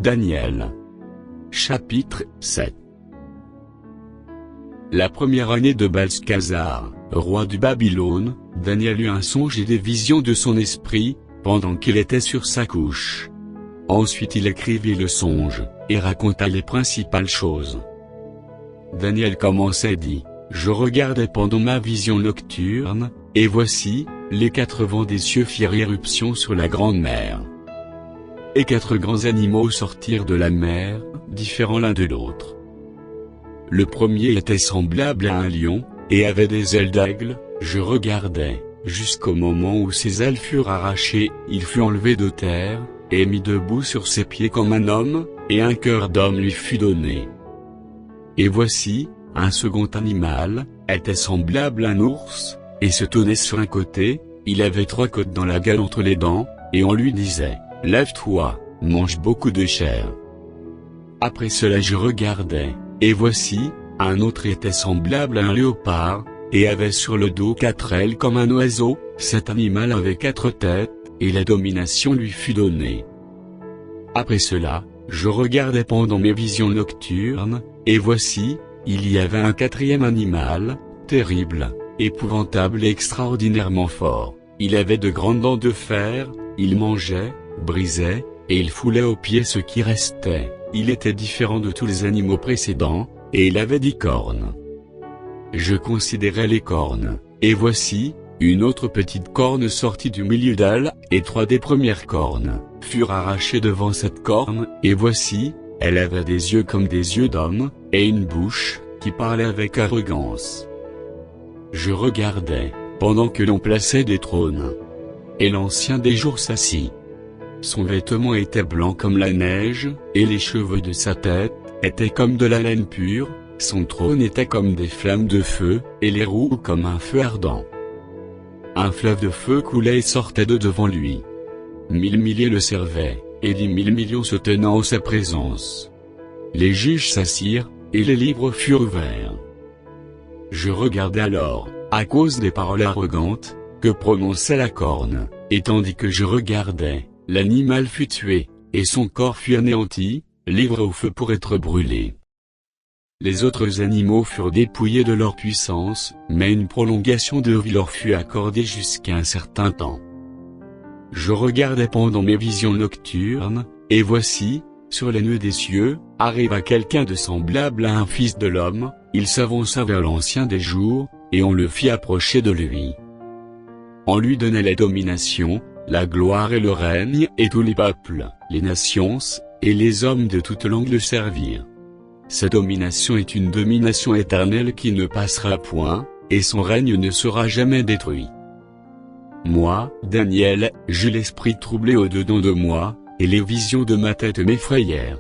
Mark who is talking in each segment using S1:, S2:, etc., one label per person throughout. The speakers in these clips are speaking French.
S1: Daniel. Chapitre 7. La première année de Beltshazzar, roi du Babylone, Daniel eut un songe et des visions de son esprit, pendant qu'il était sur sa couche. Ensuite il écrivit le songe, et raconta les principales choses. Daniel commença et dit, « Je regardais pendant ma vision nocturne, et voici, les 4 vents des cieux firent irruption sur la grande mer. Et 4 grands animaux sortirent de la mer, différents l'un de l'autre. Le premier était semblable à un lion, et avait des ailes d'aigle. Je regardais, jusqu'au moment où ses ailes furent arrachées, il fut enlevé de terre, et mis debout sur ses pieds comme un homme, et un cœur d'homme lui fut donné. Et voici, un second animal, était semblable à un ours, et se tenait sur un côté, il avait 3 côtes dans la gueule entre les dents, et on lui disait, « Lève-toi, mange beaucoup de chair. » Après cela je regardais, et voici, un autre était semblable à un léopard, et avait sur le dos 4 ailes comme un oiseau. Cet animal avait 4 têtes, et la domination lui fut donnée. Après cela, je regardais pendant mes visions nocturnes, et voici, il y avait un 4e animal, terrible, épouvantable et extraordinairement fort. Il avait de grandes dents de fer, il mangeait, brisait, et il foulait aux pieds ce qui restait. Il était différent de tous les animaux précédents, et il avait 10 cornes. Je considérais les cornes, et voici, une autre petite corne sortit du milieu d'elle, et 3 des premières cornes furent arrachées devant cette corne, et voici, elle avait des yeux comme des yeux d'homme, et une bouche qui parlait avec arrogance. Je regardais, pendant que l'on plaçait des trônes. Et l'Ancien des jours s'assit. Son vêtement était blanc comme la neige, et les cheveux de sa tête étaient comme de la laine pure. Son trône était comme des flammes de feu, et les roues comme un feu ardent. Un fleuve de feu coulait et sortait de devant lui. 1000 milliers le servaient, et 10 000 millions se tenant en sa présence. Les juges s'assirent, et les livres furent ouverts. Je regardais alors, à cause des paroles arrogantes que prononçait la corne, et tandis que je regardais, l'animal fut tué, et son corps fut anéanti, livré au feu pour être brûlé. Les autres animaux furent dépouillés de leur puissance, mais une prolongation de vie leur fut accordée jusqu'à un certain temps. Je regardais pendant mes visions nocturnes, et voici, sur les nœuds des cieux, arriva quelqu'un de semblable à un fils de l'homme. Il s'avança vers l'Ancien des jours, et on le fit approcher de lui. On lui donnait la domination, la gloire et le règne, et tous les peuples, les nations, et les hommes de toute langue le servirent. Sa domination est une domination éternelle qui ne passera point, et son règne ne sera jamais détruit. Moi, Daniel, j'eus l'esprit troublé au-dedans de moi, et les visions de ma tête m'effrayèrent.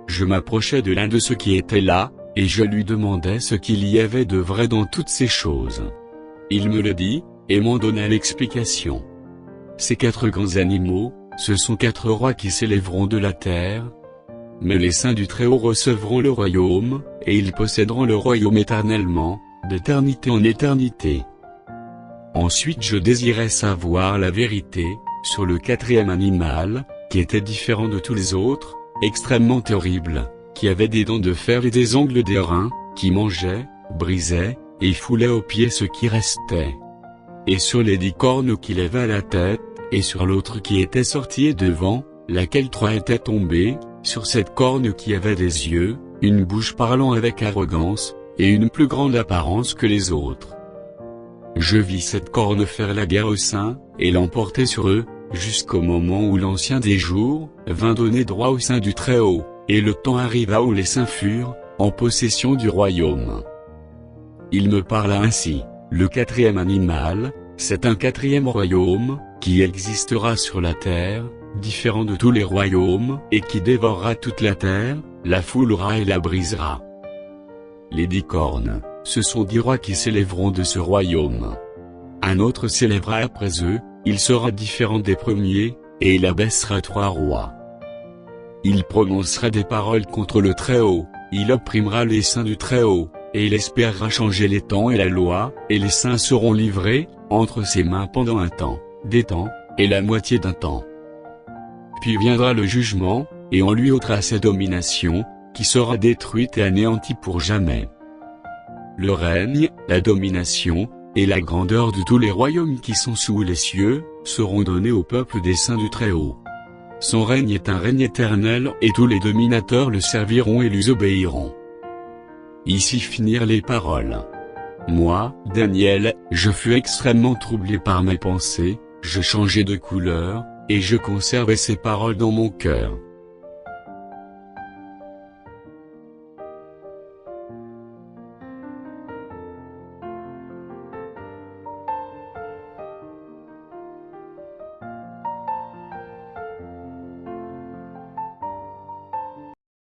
S1: Je m'approchai de l'un de ceux qui étaient là, et je lui demandai ce qu'il y avait de vrai dans toutes ces choses. Il me le dit, et m'en donna l'explication. Ces 4 grands animaux, ce sont 4 rois qui s'élèveront de la terre. Mais les saints du Très-Haut recevront le royaume, et ils posséderont le royaume éternellement, d'éternité en éternité. Ensuite je désirais savoir la vérité, sur le 4e animal, qui était différent de tous les autres, extrêmement horrible, qui avait des dents de fer et des ongles d'airain, qui mangeait, brisait, et foulait aux pieds ce qui restait. Et sur les 10 cornes qu'il avait à la tête, et sur l'autre qui était sortie devant, laquelle 3 étaient tombées, sur cette corne qui avait des yeux, une bouche parlant avec arrogance, et une plus grande apparence que les autres. Je vis cette corne faire la guerre aux saints, et l'emporter sur eux, jusqu'au moment où l'Ancien des jours vint donner droit aux saints du Très-Haut, et le temps arriva où les saints furent en possession du royaume. Il me parla ainsi, le 4e animal, c'est un 4e royaume, qui existera sur la terre, différent de tous les royaumes, et qui dévorera toute la terre, la foulera et la brisera. Les 10 cornes, ce sont 10 rois qui s'élèveront de ce royaume. Un autre s'élèvera après eux, il sera différent des premiers, et il abaissera 3 rois. Il prononcera des paroles contre le Très-Haut, il opprimera les saints du Très-Haut, et il espérera changer les temps et la loi, et les saints seront livrés entre ses mains pendant un temps, des temps, et la moitié d'un temps. Puis viendra le jugement, et on lui ôtera sa domination, qui sera détruite et anéantie pour jamais. Le règne, la domination, et la grandeur de tous les royaumes qui sont sous les cieux, seront donnés au peuple des saints du Très-Haut. Son règne est un règne éternel et tous les dominateurs le serviront et lui obéiront. Ici finirent les paroles. Moi, Daniel, je fus extrêmement troublé par mes pensées, je changeai de couleur, et je conservai ces paroles dans mon cœur.